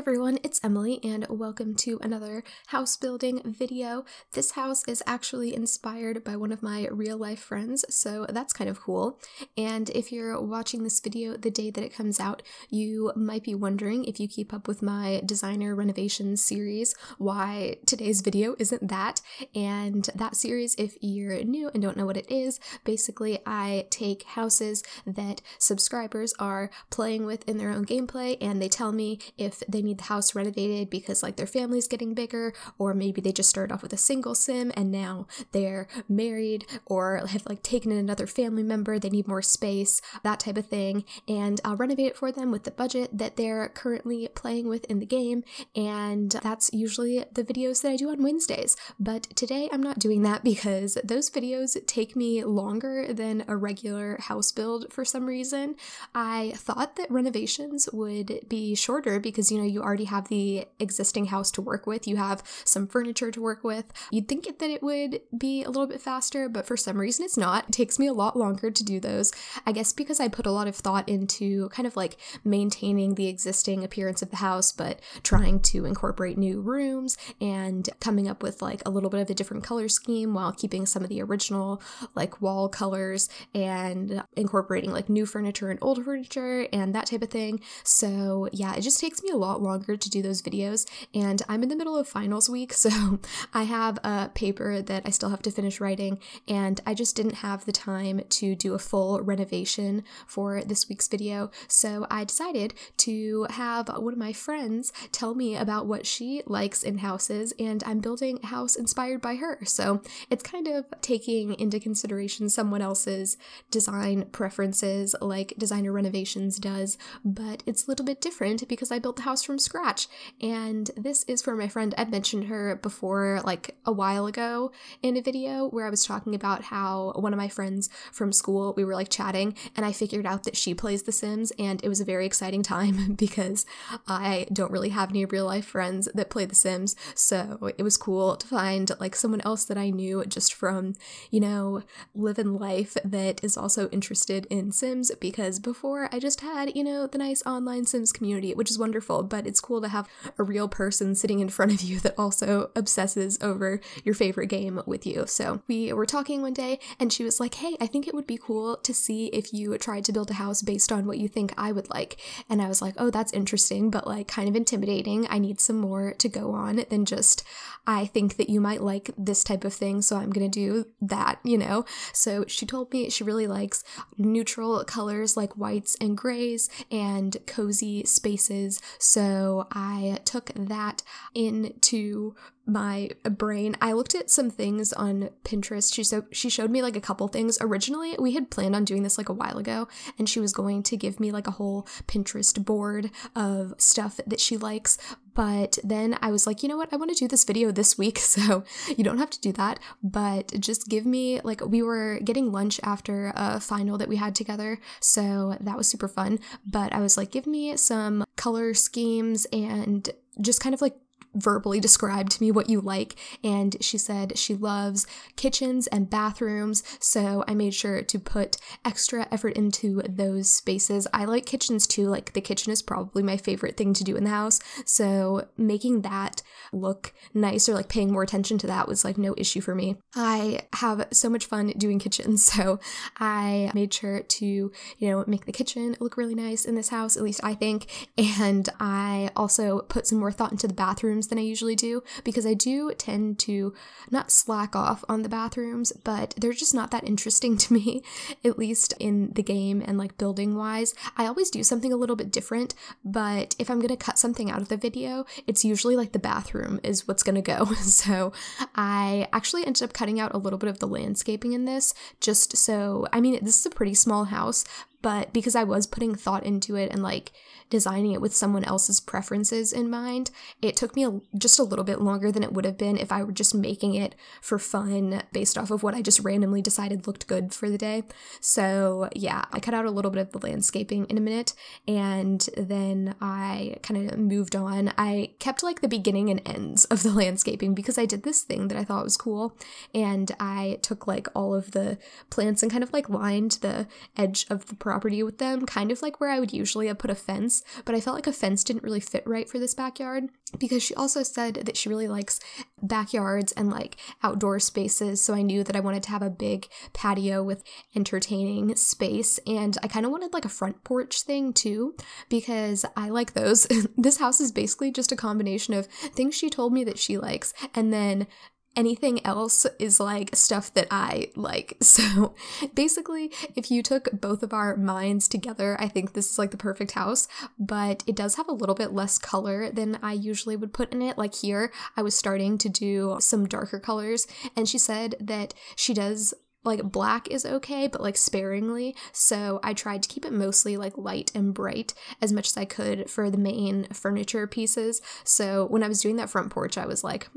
everyone, it's Emily and welcome to another house building video. This house is actually inspired by one of my real life friends, so that's kind of cool. And if you're watching this video the day that it comes out, you might be wondering, if you keep up with my designer renovations series, why today's video isn't that. And that series, if you're new and don't know what it is, basically I take houses that subscribers are playing with in their own gameplay and they tell me if they need the house renovated because like their family's getting bigger, or maybe they just started off with a single sim and now they're married or have like taken in another family member, they need more space, that type of thing, and I'll renovate it for them with the budget that they're currently playing with in the game. And that's usually the videos that I do on Wednesdays, but today I'm not doing that because those videos take me longer than a regular house build for some reason. I thought that renovations would be shorter because, you know, you already have the existing house to work with, you have some furniture to work with. You'd think that it would be a little bit faster, but for some reason it's not. It takes me a lot longer to do those. I guess because I put a lot of thought into kind of like maintaining the existing appearance of the house, but trying to incorporate new rooms and coming up with like a little bit of a different color scheme while keeping some of the original like wall colors and incorporating like new furniture and old furniture and that type of thing. So yeah, it just takes me a lot longer to do those videos, and I'm in the middle of finals week, so I have a paper that I still have to finish writing, and I just didn't have the time to do a full renovation for this week's video, so I decided to have one of my friends tell me about what she likes in houses, and I'm building a house inspired by her. So it's kind of taking into consideration someone else's design preferences like Designer Renovations does, but it's a little bit different because I built the house from scratch. And this is for my friend. I'd mentioned her before like a while ago in a video where I was talking about how one of my friends from school, we were like chatting and I figured out that she plays The Sims, and it was a very exciting time because I don't really have any real life friends that play The Sims, so it was cool to find like someone else that I knew just from, you know, living life that is also interested in Sims, because before I just had, you know, the nice online Sims community, which is wonderful, but it's cool to have a real person sitting in front of you that also obsesses over your favorite game with you. So we were talking one day and she was like, hey, I think it would be cool to see if you tried to build a house based on what you think I would like. And I was like, oh, that's interesting, but like kind of intimidating. I need some more to go on than just, I think that you might like this type of thing, so I'm gonna do that, you know? So she told me she really likes neutral colors like whites and grays and cozy spaces. So I took that into my brain. I looked at some things on Pinterest. She showed me like a couple things. Originally, we had planned on doing this like a while ago, and she was going to give me like a whole Pinterest board of stuff that she likes. But then I was like, you know what? I want to do this video this week, so you don't have to do that, but just give me, like, we were getting lunch after a final that we had together, so that was super fun. But I was like, give me some color schemes and just kind of like verbally describe to me what you like. And she said she loves kitchens and bathrooms, so I made sure to put extra effort into those spaces. I like kitchens too, like the kitchen is probably my favorite thing to do in the house, so making that look nice or like paying more attention to that was like no issue for me. I have so much fun doing kitchens, so I made sure to, you know, make the kitchen look really nice in this house, at least I think. And I also put some more thought into the bathrooms than I usually do, because I do tend to not slack off on the bathrooms, but they're just not that interesting to me, at least in the game and like building wise. I always do something a little bit different, but if I'm gonna cut something out of the video, it's usually like the bathroom is what's gonna go. So I actually ended up cutting out a little bit of the landscaping in this, just so, I mean, this is a pretty small house, but because I was putting thought into it and like designing it with someone else's preferences in mind, it took me just a little bit longer than it would have been if I were just making it for fun based off of what I just randomly decided looked good for the day. So yeah, I cut out a little bit of the landscaping in a minute, and then I kind of moved on. I kept like the beginning and ends of the landscaping because I did this thing that I thought was cool, and I took like all of the plants and kind of like lined the edge of the property with them, kind of like where I would usually have put a fence, but I felt like a fence didn't really fit right for this backyard, because she also said that she really likes backyards and like outdoor spaces, so I knew that I wanted to have a big patio with entertaining space, and I kind of wanted like a front porch thing too, because I like those. This house is basically just a combination of things she told me that she likes, and then anything else is like stuff that I like. So basically, if you took both of our minds together, I think this is like the perfect house, but it does have a little bit less color than I usually would put in it. Like here, I was starting to do some darker colors, and she said that she does like black is okay, but like sparingly. So I tried to keep it mostly like light and bright as much as I could for the main furniture pieces. So when I was doing that front porch, I was like,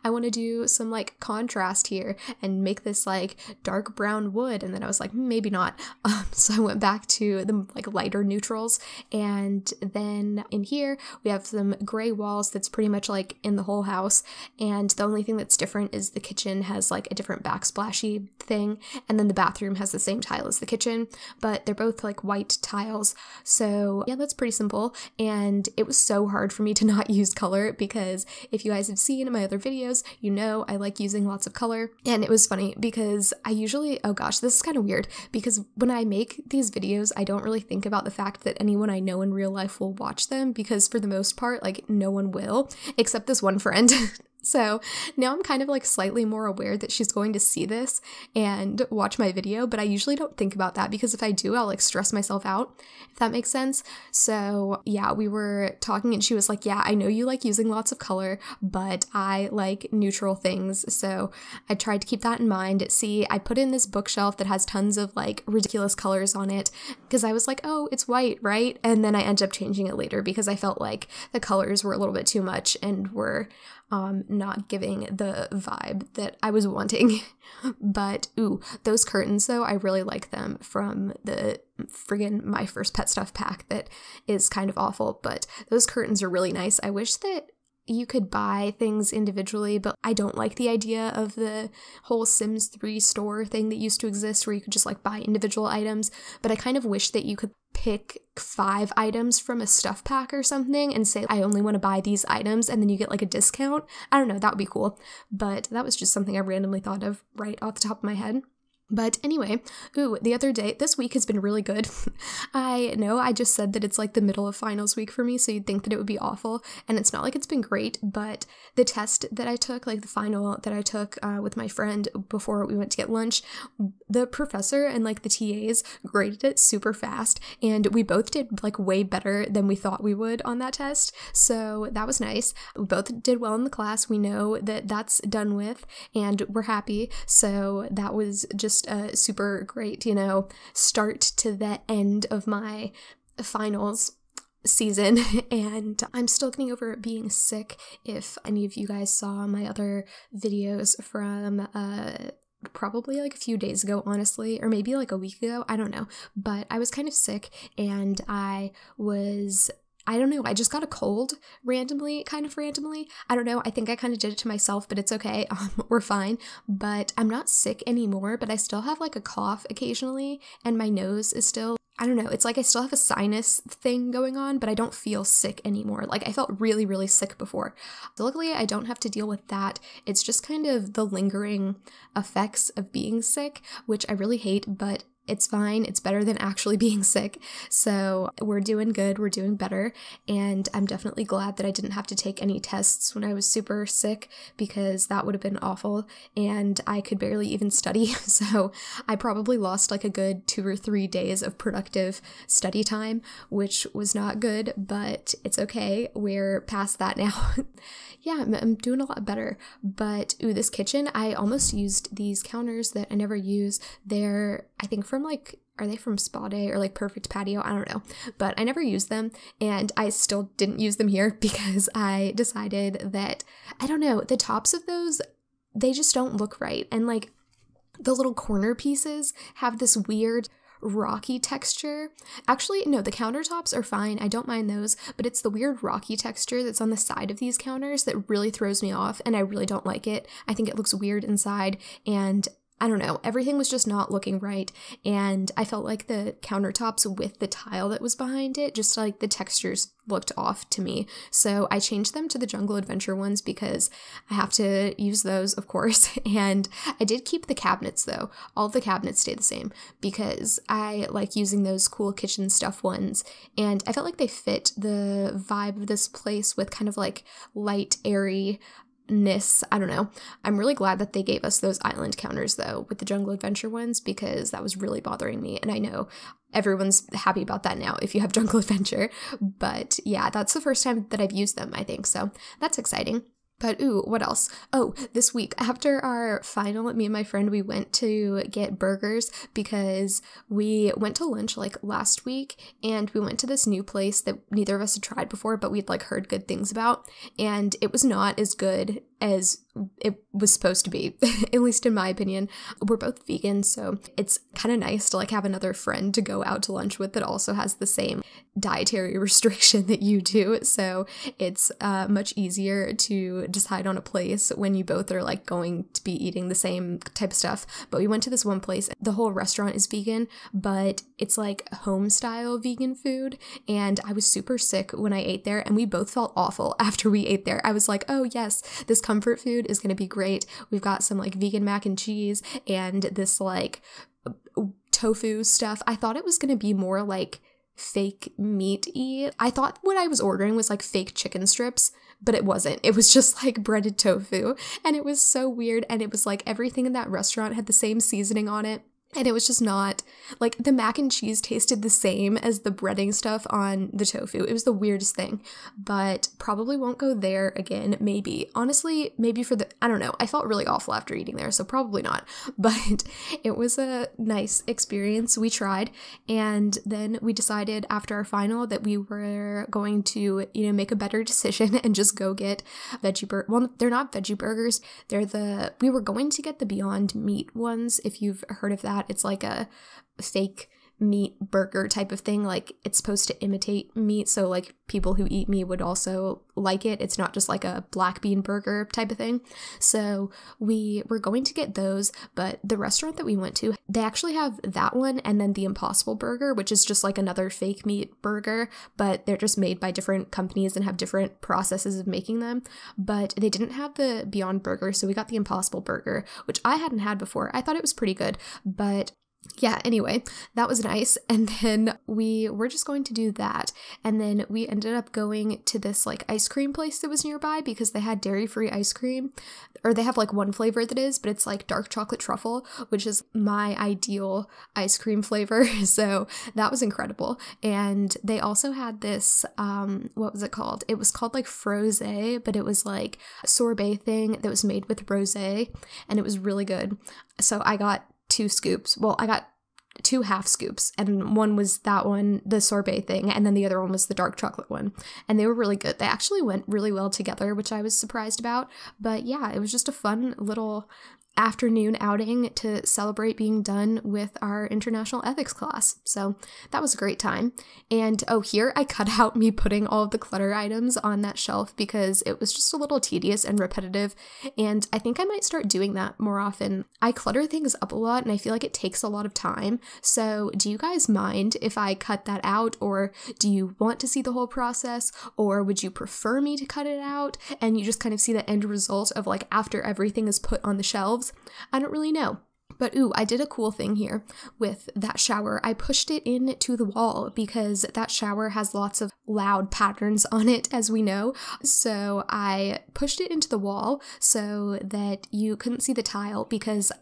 I want to do some like contrast here and make this like dark brown wood. And then I was like, maybe not. So I went back to the like lighter neutrals. And then in here, we have some gray walls that's pretty much like in the whole house. And the only thing that's different is the kitchen has like a different backsplashy thing. And then the bathroom has the same tile as the kitchen, but they're both like white tiles. So yeah, that's pretty simple. And it was so hard for me to not use color, because if you guys have seen my other videos, you know I like using lots of color. And it was funny because I usually, oh gosh, this is kind of weird, because when I make these videos, I don't really think about the fact that anyone I know in real life will watch them, because for the most part, like no one will, except this one friend. So now I'm kind of like slightly more aware that she's going to see this and watch my video, but I usually don't think about that, because if I do, I'll like stress myself out, if that makes sense. So yeah, we were talking and she was like, yeah, I know you like using lots of color, but I like neutral things. So I tried to keep that in mind. See, I put in this bookshelf that has tons of like ridiculous colors on it, because I was like, oh, it's white, right? And then I ended up changing it later because I felt like the colors were a little bit too much and were not giving the vibe that I was wanting. But ooh, those curtains though, I really like them from the friggin' My First Pet Stuff pack that is kind of awful, but those curtains are really nice. I wish that you could buy things individually, but I don't like the idea of the whole Sims 3 store thing that used to exist where you could just like buy individual items, but I kind of wish that you could pick 5 items from a stuff pack or something and say, I only want to buy these items, and then you get like a discount. I don't know, that would be cool, but that was just something I randomly thought of right off the top of my head. But anyway, ooh, the other day, this week has been really good. I know I just said that it's like the middle of finals week for me, so you'd think that it would be awful, and it's not like it's been great, but the test that I took, like the final that I took with my friend before we went to get lunch, the professor and like the TAs graded it super fast, and we both did like way better than we thought we would on that test, so that was nice. We both did well in the class. We know that that's done with, and we're happy, so that was just a super great, you know, start to the end of my finals season. And I'm still getting over being sick. If any of you guys saw my other videos from probably like a few days ago, honestly, or maybe like a week ago, I don't know, but I was kind of sick, and I don't know, I just got a cold kind of randomly. I don't know, I think I kind of did it to myself, but it's okay, we're fine. But I'm not sick anymore, but I still have like a cough occasionally, and my nose is still, I don't know, it's like I still have a sinus thing going on, but I don't feel sick anymore. Like I felt really, really sick before. So luckily I don't have to deal with that. It's just kind of the lingering effects of being sick, which I really hate, but it's fine. It's better than actually being sick. So we're doing good. We're doing better. And I'm definitely glad that I didn't have to take any tests when I was super sick, because that would have been awful. And I could barely even study. So I probably lost like a good 2 or 3 days of productive study time, which was not good, but it's okay. We're past that now. Yeah, I'm doing a lot better. But ooh, this kitchen, I almost used these counters that I never use. They're, I think, from like, are they from Spa Day or like Perfect Patio? I don't know, but I never used them, and I still didn't use them here because I decided that, I don't know, the tops of those, they just don't look right, and like the little corner pieces have this weird rocky texture. Actually, no, the countertops are fine. I don't mind those, but it's the weird rocky texture that's on the side of these counters that really throws me off, and I really don't like it. I think it looks weird inside, and I don't know, everything was just not looking right, and I felt like the countertops with the tile that was behind it, just like the textures looked off to me. So I changed them to the Jungle Adventure ones because I have to use those, of course. And I did keep the cabinets though. All of the cabinets stay the same because I like using those cool kitchen stuff ones. And I felt like they fit the vibe of this place with kind of like light, airy I don't know. I'm really glad that they gave us those island counters though with the Jungle Adventure ones because that was really bothering me, and I know everyone's happy about that now if you have Jungle Adventure, but yeah, that's the first time that I've used them, I think, so that's exciting. But ooh, what else? Oh, this week, after our final, me and my friend, we went to get burgers because we went to lunch like last week, and we went to this new place that neither of us had tried before, but we'd like heard good things about, and it was not as good as it was supposed to be, at least in my opinion. We're both vegan, so it's kind of nice to like have another friend to go out to lunch with that also has the same dietary restriction that you do, so it's much easier to decide on a place when you both are like going to be eating the same type of stuff. But we went to this one place, the whole restaurant is vegan, but it's like home style vegan food, and I was super sick when I ate there, and we both felt awful after we ate there. I was like, oh yes, this comfort food is gonna be great. We've got some like vegan mac and cheese and this like tofu stuff. I thought it was gonna be more like fake meat-y. I thought what I was ordering was like fake chicken strips, but it wasn't. It was just like breaded tofu, and it was so weird, and it was like everything in that restaurant had the same seasoning on it. And it was just not, like, the mac and cheese tasted the same as the breading stuff on the tofu. It was the weirdest thing, but probably won't go there again, maybe. Honestly, maybe I don't know. I felt really awful after eating there, so probably not. But it was a nice experience. We tried, and then we decided after our final that we were going to, make a better decision and just go get veggie burgers. Well, they're not veggie burgers. We were going to get the Beyond Meat ones, if you've heard of that. It's like a fake meat burger type of thing. Like, it's supposed to imitate meat, so like people who eat meat would also like it. It's not just like a black bean burger type of thing. So we were going to get those, but the restaurant that we went to, they actually have that one and then the Impossible Burger, which is just like another fake meat burger, but they're just made by different companies and have different processes of making them. But they didn't have the Beyond Burger, so we got the Impossible Burger, which I hadn't had before. I thought it was pretty good, but yeah, anyway, that was nice. And then we were just going to do that. And then we ended up going to this like ice cream place that was nearby because they had dairy-free ice cream. Or they have like one flavor that is, but it's like dark chocolate truffle, which is my ideal ice cream flavor. So that was incredible. And they also had this, what was it called? It was called like frosé, but it was like a sorbet thing that was made with rosé, and it was really good. So I got 2 scoops. Well, I got 2 half scoops, and one was that one, the sorbet thing, and then the other one was the dark chocolate one, and they were really good. They actually went really well together, which I was surprised about. But yeah, it was just a fun little afternoon outing to celebrate being done with our international ethics class. So that was a great time. And oh, here I cut out me putting all of the clutter items on that shelf because it was just a little tedious and repetitive, and I think I might start doing that more often. I clutter things up a lot, and I feel like it takes a lot of time. So do you guys mind if I cut that out, or do you want to see the whole process, or would you prefer me to cut it out and you just kind of see the end result of like after everything is put on the shelves? I don't really know. But ooh, I did a cool thing here with that shower. I pushed it into the wall because that shower has lots of loud patterns on it, as we know. So I pushed it into the wall so that you couldn't see the tile because,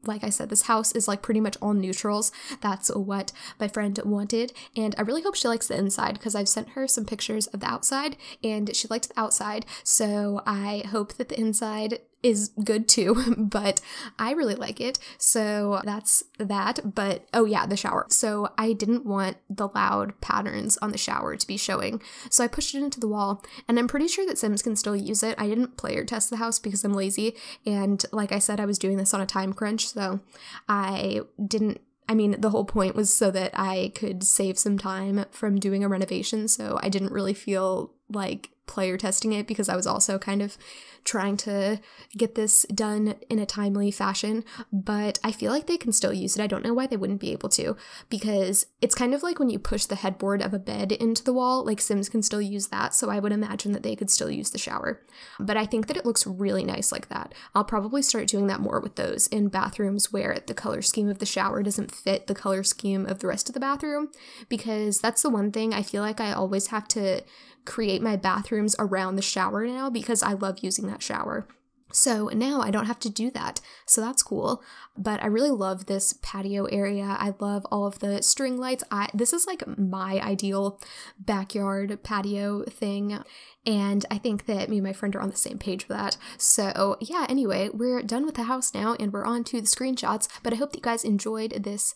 like I said, this house is like pretty much all neutrals. That's what my friend wanted, and I really hope she likes the inside because I've sent her some pictures of the outside and she liked the outside, so I hope that the inside is good too, but I really like it, so that's that. But oh yeah, the shower. So I didn't want the loud patterns on the shower to be showing, so I pushed it into the wall, and I'm pretty sure that Sims can still use it. I didn't player test the house because I'm lazy, and like I said, I was doing this on a time crunch, so the whole point was so that I could save some time from doing a renovation, so I didn't really feel like player testing it because I was also kind of trying to get this done in a timely fashion, but I feel like they can still use it. I don't know why they wouldn't be able to, because it's kind of like when you push the headboard of a bed into the wall, like Sims can still use that, so I would imagine that they could still use the shower. But I think that it looks really nice like that. I'll probably start doing that more with those in bathrooms where the color scheme of the shower doesn't fit the color scheme of the rest of the bathroom, because that's the one thing I feel like I always have to create my bathrooms around the shower now because I love using that shower. So now I don't have to do that, so that's cool. But I really love this patio area. I love all of the string lights. This is like my ideal backyard patio thing, and I think that me and my friend are on the same page with that. So yeah, anyway, we're done with the house now and we're on to the screenshots, but I hope that you guys enjoyed this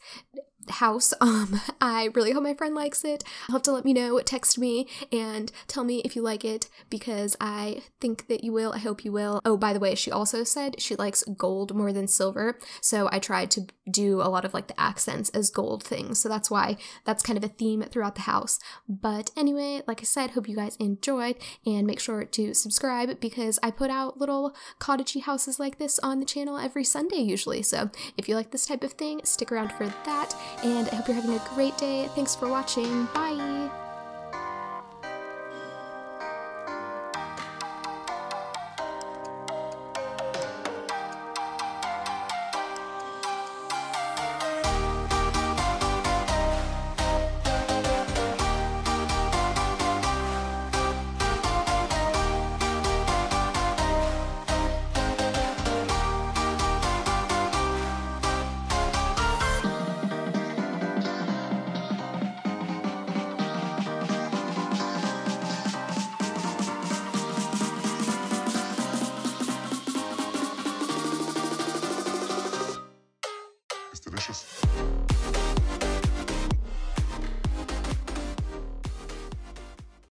house. I really hope my friend likes it. I'll have to let me know, text me and tell me if you like it, because I think that you will. I hope you will. Oh, by the way, she also said she likes gold more than silver, so I tried to do a lot of like the accents as gold things, so that's why that's kind of a theme throughout the house. But anyway, like I said, hope you guys enjoyed, and make sure to subscribe because I put out little cottagey houses like this on the channel every Sunday usually, so if you like this type of thing, stick around for that. And I hope you're having a great day. Thanks for watching. Bye!